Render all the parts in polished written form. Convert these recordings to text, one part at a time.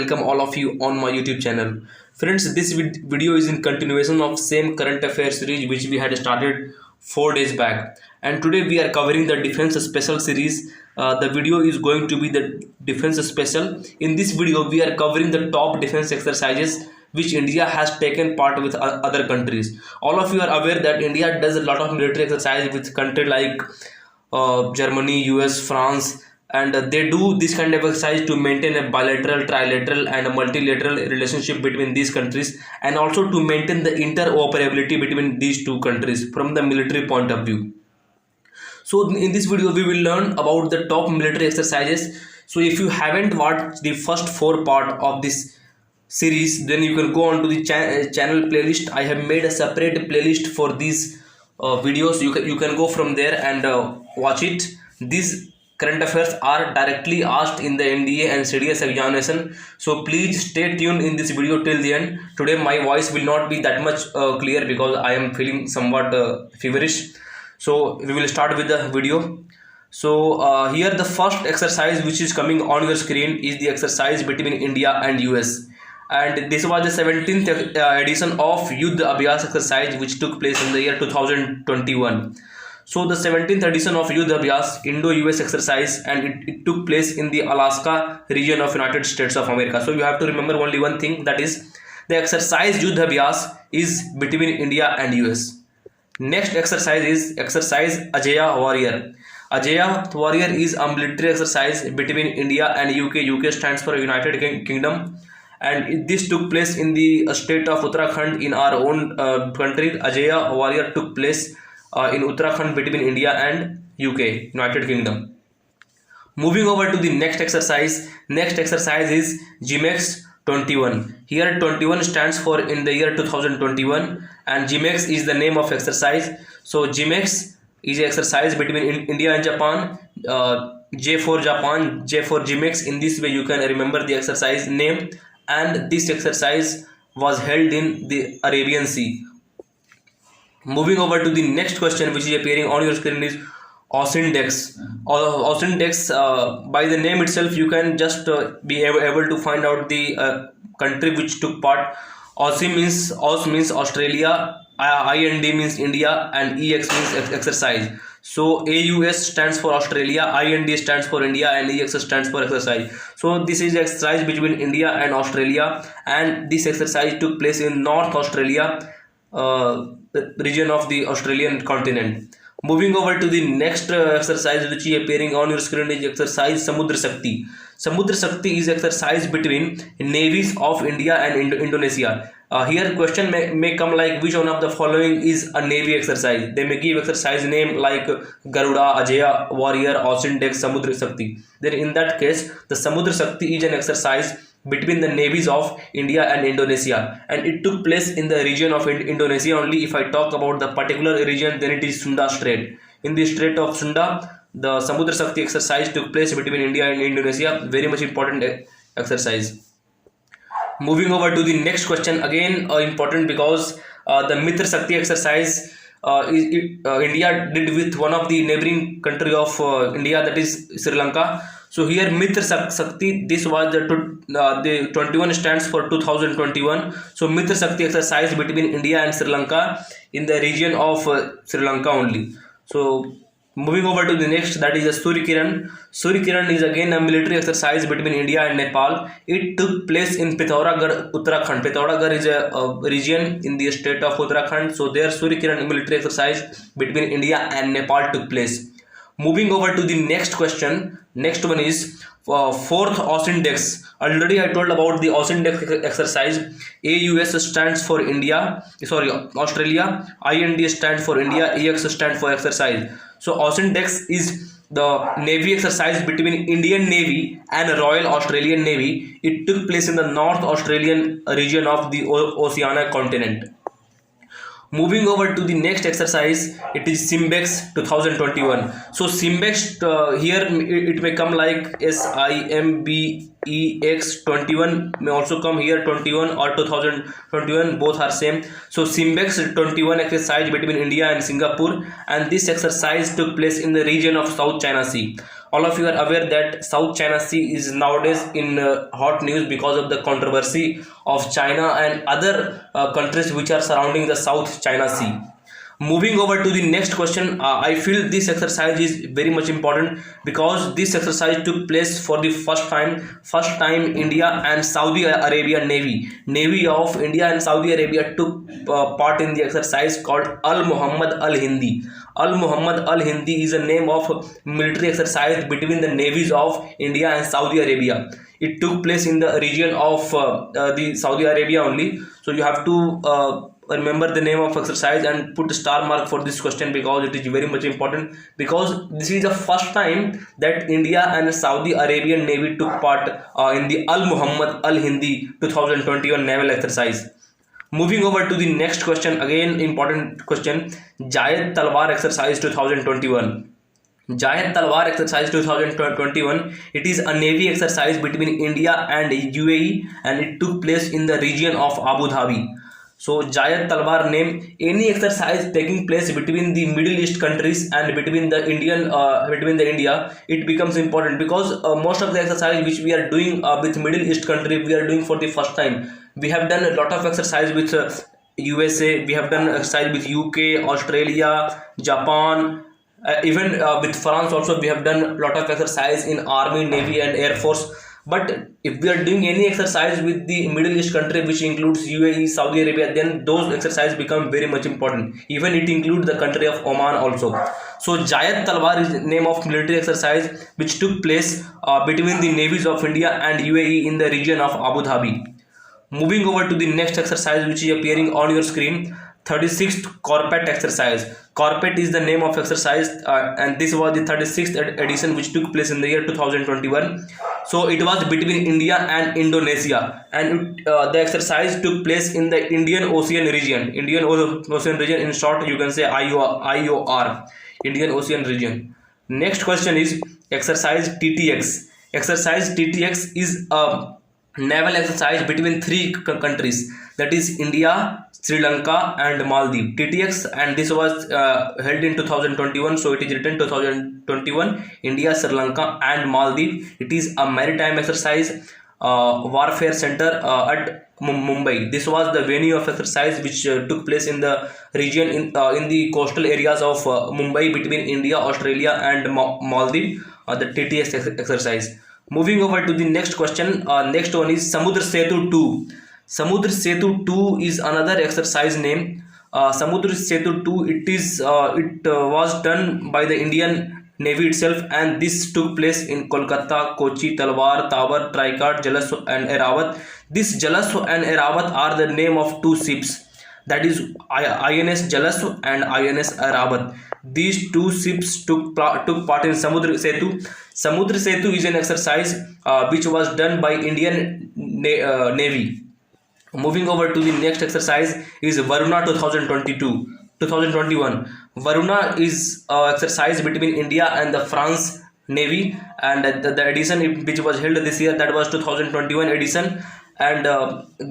welcome all of you on my YouTube channel. Friends, this video is in continuation of same current affairs series which we had started 4 days back, and today we are covering the defense special series. The video is going to be the defense special. In this video we are covering the top defense exercises which India has taken part with other countries. All of you are aware that India does a lot of military exercise with countries like Germany, US, France, and they do this kind of exercise to maintain a bilateral, trilateral and a multilateral relationship between these countries, and also to maintain the interoperability between these two countries from the military point of view. So in this video we will learn about the top military exercises. So if you haven't watched the first 4 part of this series, then you can go on to the channel playlist. I have made a separate playlist for these videos. You can go from there and watch it. These current affairs are directly asked in the NDA and CDS examination, so please stay tuned in this video till the end. Today my voice will not be that much clear because I am feeling somewhat feverish. So we will start with the video. So here the first exercise which is coming on your screen is the exercise between India and US, and this was the 17th edition of Yuddh Abhyas exercise which took place in the year 2021. So the 17th edition of Yuddh Abhyas Indo-US exercise, and it took place in the Alaska region of United States of America. So you have to remember only one thing, that is the exercise Yuddh Abhyas is between India and US. Next exercise is exercise Ajaya Warrior. Ajaya Warrior is a military exercise between India and UK. UK stands for United Kingdom, and this took place in the state of Uttarakhand in our own country. Ajaya Warrior took place in Uttarakhand between India and UK, United Kingdom. Moving over to the next exercise. Next exercise is GMEX 21. Here 21 stands for in the year 2021, and GMEX is the name of exercise. So GMEX is an exercise between India and Japan. J for Japan, J for GMEX. In this way you can remember the exercise name, and this exercise was held in the Arabian Sea. Moving over to the next question which is appearing on your screen is AUSINDEX. AUSINDEX, by the name itself you can just be able to find out the country which took part. AUS means Australia, IND means India, and EX means exercise. So AUS stands for Australia, IND stands for India, and EX stands for exercise. So this is exercise between India and Australia, and this exercise took place in North Australia region of the Australian continent. Moving over to the next exercise which is appearing on your screen is exercise Samudra Shakti. Samudra Shakti is exercise between navies of India and Indonesia. Here question may come like, which one of the following is a navy exercise? They may give exercise name like Garuda, Ajaya Warrior, AUSINDEX, Samudra Shakti. Then in that case the Samudra Shakti is an exercise between the navies of India and Indonesia, and it took place in the region of Indonesia only. If I talk about the particular region, then it is Sunda Strait. In the Strait of Sunda, the Samudra Shakti exercise took place between India and Indonesia. Very much important exercise. Moving over to the next question, again important because the Mitra Shakti exercise India did with one of the neighboring country of India, that is Sri Lanka. So here Mitra Shakti, this was the 21 stands for 2021. So Mitra Shakti exercise between India and Sri Lanka in the region of Sri Lanka only. So moving over to the next, that is the Surya Kiran. Surya Kiran is again a military exercise between India and Nepal. It took place in Pithoragarh, Uttarakhand. Pithoragarh is a region in the state of Uttarakhand. So there Surya Kiran military exercise between India and Nepal took place. Moving over to the next question. Next one is fourth AUSINDEX. Already I told about the AUSINDEX exercise. AUS stands for Australia, IND stands for India, EX stands for exercise. So AUSINDEX is the navy exercise between Indian Navy and Royal Australian Navy. It took place in the North Australian region of the Oceania continent. Moving over to the next exercise, it is SIMBEX 2021. So SIMBEX here it may come like SIMBEX 21, may also come here 21 or 2021, both are same. So SIMBEX 21 exercise between India and Singapore, and this exercise took place in the region of South China Sea. all of you are aware that South China Sea is nowadays in hot news because of the controversy of China and other countries which are surrounding the South China Sea. Moving over to the next question, I feel this exercise is very much important because this exercise took place for the first time India and Saudi Arabia Navy of India and Saudi Arabia took part in the exercise called Al Muhammad Al Hindi. Al Muhammad Al Hindi is a name of military exercise between the navies of India and Saudi Arabia. It took place in the region of the Saudi Arabia only. So you have to remember the name of exercise and put a star mark for this question because it is very much important, because this is the first time that India and Saudi Arabian Navy took part in the Al Muhammad Al Hindi 2021 naval exercise. Moving over to the next question, again important question, Jayed Talwar exercise 2021. Jayed Talwar exercise 2021, it is a navy exercise between India and UAE and it took place in the region of Abu Dhabi. So Jayed Talwar name any exercise taking place between the Middle East countries and between the India, it becomes important because most of the exercise which we are doing with Middle East country, we are doing for the first time. We have done a lot of exercise with USA, we have done exercise with UK, Australia, Japan, even with France also we have done a lot of exercise in Army, Navy and Air Force. But if we are doing any exercise with the Middle East country which includes UAE, Saudi Arabia, then those exercises become very much important. Even it includes the country of Oman also. So Jayed Talwar is the name of military exercise which took place between the navies of India and UAE in the region of Abu Dhabi. Moving over to the next exercise which is appearing on your screen, 36th Corpet exercise. Corpet is the name of exercise and this was the 36th edition which took place in the year 2021. So it was between India and Indonesia and the exercise took place in the Indian Ocean region. Indian Ocean region, in short you can say IOR, Indian Ocean region. Next question is exercise TTX. Exercise TTX is a naval exercise between three countries, that is India, Sri Lanka and Maldives. TTX, and this was held in 2021, so it is written 2021 India, Sri Lanka and Maldives. It is a maritime exercise warfare center at Mumbai. This was the venue of exercise which took place in the region in the coastal areas of Mumbai between India, Australia and Maldives, the TTX exercise. Moving over to the next question, next one is Samudra Setu 2. Samudra Setu 2 is another exercise name. Samudra Setu 2, it was done by the Indian Navy itself, and this took place in Kolkata, Kochi, Talwar, Tabar, Tricart, Jalas and Erawat. This Jalas and Erawat are the name of two ships, that is INS Jalas and INS Erawat. These two ships took part in Samudra Setu. Samudra Setu is an exercise which was done by Indian Navy. Moving over to the next exercise is Varuna 2021. Varuna is exercise between India and the France Navy, and the edition which was held this year, that was 2021 edition. And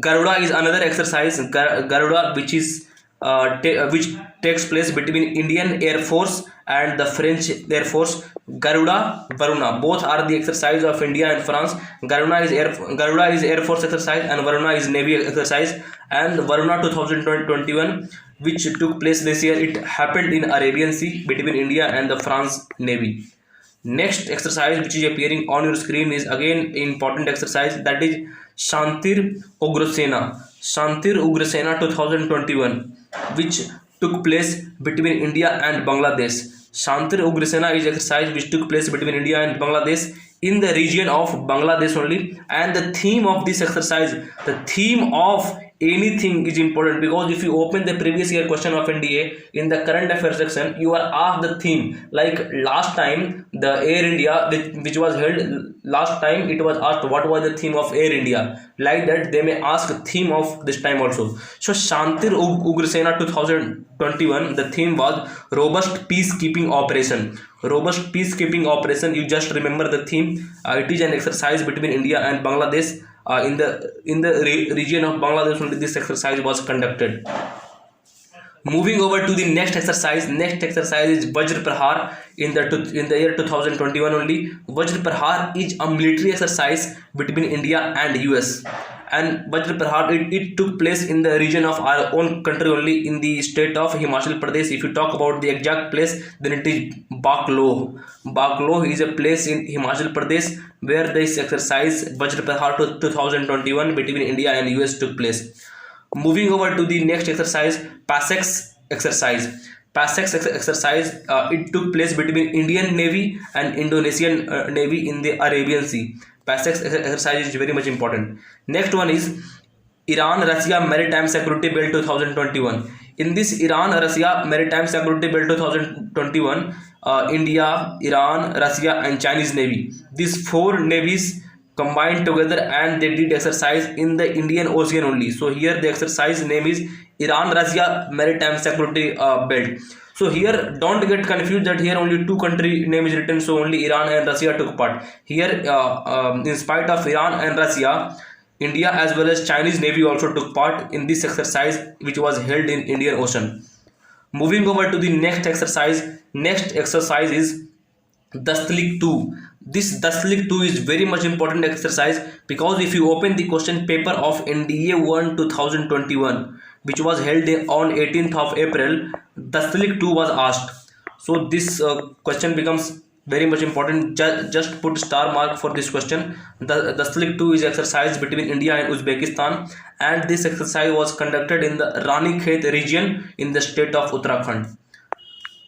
Garuda is another exercise, Garuda, which is which takes place between Indian Air Force and the French Air Force. Garuda, Varuna, both are the exercise of India and France. Garuda is Air Force exercise and Varuna is Navy exercise. And Varuna 2021, which took place this year, it happened in Arabian Sea between India and the France Navy. Next exercise which is appearing on your screen is again important exercise, that is Shantir Ugrasena. Shantir Ugrasena 2021, which took place between India and Bangladesh. Shantir Ugrasena is exercise which took place between India and Bangladesh in the region of Bangladesh only. And the theme of this exercise, the theme of anything is important, because if you open the previous year question of NDA in the current affairs section, you are asked the theme. Like last time the Air India which was held last time, it was asked what was the theme of Air India. Like that they may ask theme of this time also. So Shantir Ugrasena 2021, the theme was robust peacekeeping operation. Robust peacekeeping operation, you just remember the theme. It is an exercise between India and Bangladesh. In the region of Bangladesh only this exercise was conducted. Moving over to the next exercise. Next exercise is Vajra Prahar in the year 2021 only. Vajra Prahar is a military exercise between India and US. And Vajra Prahar it took place in the region of our own country only, in the state of Himachal Pradesh. If you talk about the exact place, then it is Bakloh. Bakloh is a place in Himachal Pradesh where this exercise Vajra Prahar 2021 between India and US took place. Moving over to the next exercise, PASEX exercise. PASEX exercise it took place between Indian Navy and Indonesian Navy in the Arabian Sea. PASEX exercise is very much important. Next one is Iran-Russia Maritime Security Bill 2021. In this Iran-Russia Maritime Security Bill 2021, India, Iran, Russia and Chinese Navy, these four navies combined together and they did exercise in the Indian Ocean only. So here the exercise name is Iran-Russia Maritime Security Belt. So here don't get confused that here only two country name is written, so only Iran and Russia took part. Here in spite of Iran and Russia, India as well as Chinese Navy also took part in this exercise which was held in Indian Ocean. Moving over to the next exercise. Next exercise is Dastlik 2. This Dastlik 2 is very much important exercise because if you open the question paper of NDA 1 2021 which was held on 18th of April, Dastlik 2 was asked. So this question becomes very much important. Just put star mark for this question. The Dastlik 2 is exercise between India and Uzbekistan, and this exercise was conducted in the Ranikhet region in the state of Uttarakhand.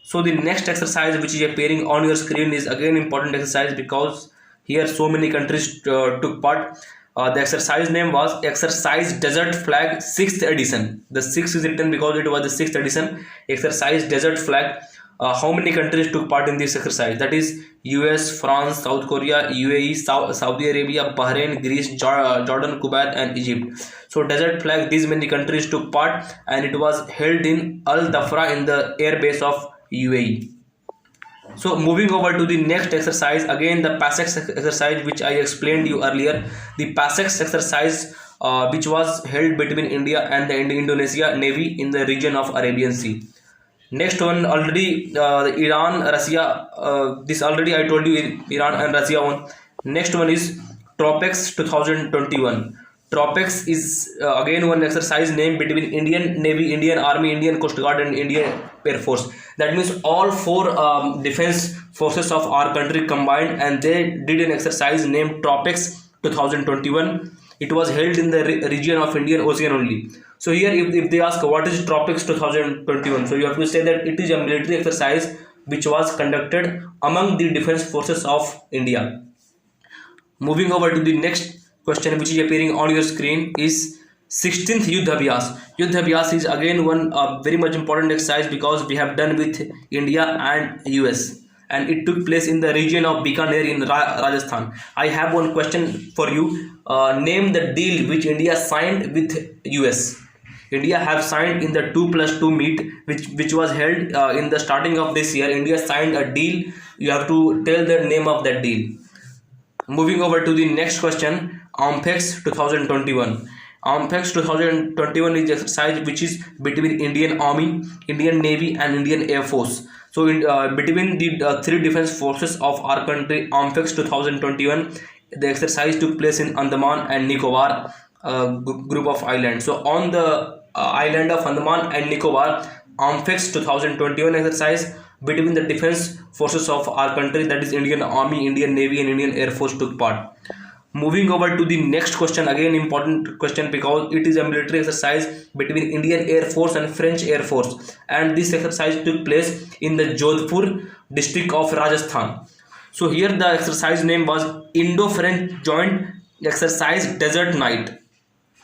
So the next exercise which is appearing on your screen is again important exercise because here so many countries took part. The exercise name was Exercise Desert Flag 6th edition. The 6 is written because it was the 6th edition. Exercise Desert Flag. How many countries took part in this exercise? That is US, France, South Korea, UAE, Saudi Arabia, Bahrain, Greece, Jordan, Kuwait and Egypt. So Desert Flag, these many countries took part and it was held in Al Dhafra in the air base of UAE. So moving over to the next exercise, again the PASEX exercise which I explained you earlier. The PASEX exercise which was held between India and the Indonesia Navy in the region of Arabian Sea. Next one, already Iran, Russia, this already I told you Iran and Russia one. Next one is Tropex 2021. Tropex is again one exercise name between Indian Navy, Indian Army, Indian Coast Guard and Indian Air Force. That means all four defense forces of our country combined and they did an exercise named Tropex 2021. It was held in the region of Indian Ocean only. So here if they ask what is Tropex 2021, so you have to say that it is a military exercise which was conducted among the defense forces of India. Moving over to the next question which is appearing on your screen is 16th Yuddh Abhyas. Yuddh Abhyas is again one very much important exercise because we have done with India and US and it took place in the region of Bikaner in Rajasthan. I have one question for you. Name the deal which India signed with US. India have signed in the 2+2 meet which was held in the starting of this year. India signed a deal. You have to tell the name of that deal. Moving over to the next question, AMPEX 2021. AMPEX 2021 is exercise which is between Indian Army, Indian Navy and Indian Air Force. So between the three defense forces of our country, AMPEX 2021, the exercise took place in Andaman and Nicobar group of islands. So on the island of Andaman and Nicobar, AMPEX 2021 exercise between the defense forces of our country, that is Indian Army, Indian Navy and Indian Air Force took part. Moving over to the next question, again important question because it is a military exercise between Indian Air Force and French Air Force, and this exercise took place in the Jodhpur district of Rajasthan. So here the exercise name was Indo-French Joint Exercise Desert Night.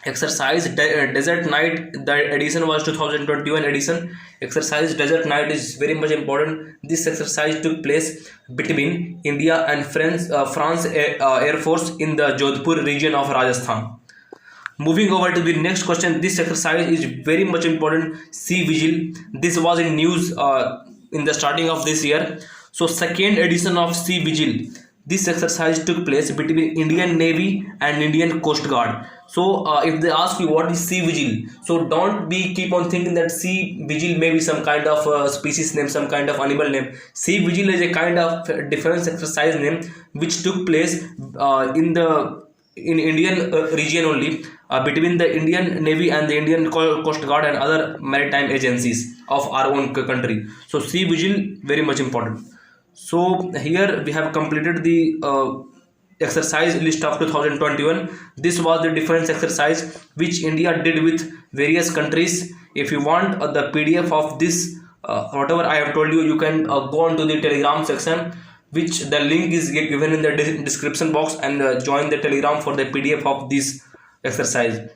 Exercise Desert Night, the edition was 2021 edition. Exercise Desert Night is very much important. This exercise took place between India and France Air Force in the Jodhpur region of Rajasthan. Moving over to the next question, this exercise is very much important. Sea Vigil. This was in news in the starting of this year. So second edition of Sea Vigil. This exercise took place between Indian Navy and Indian Coast Guard. So if they ask you what is sea vigil, so don't be keep on thinking that sea vigil may be some kind of species name, some kind of animal name. Sea vigil is a kind of defense exercise name which took place in Indian region only, between the Indian Navy and the Indian Coast Guard and other maritime agencies of our own country. So sea vigil very much important. So here we have completed the exercise list of 2021. This was the defense exercise which India did with various countries. If you want the PDF of this, whatever I have told you, you can go on to the Telegram section, which the link is given in the description box, and join the Telegram for the PDF of this exercise.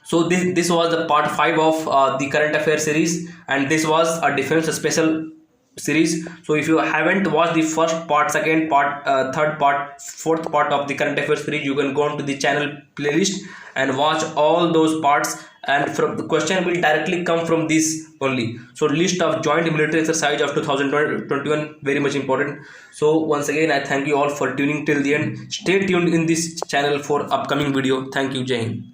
So this was the part 5 of the current affairs series, and this was a defense special series. So if you haven't watched the first part, second part, third part, fourth part of the current affairs series, you can go on to the channel playlist and watch all those parts, and from the question will directly come from this only. So list of joint military exercise of 2021 very much important. So once again I thank you all for tuning till the end. Stay tuned in this channel for upcoming video. Thank you. Jai Hind.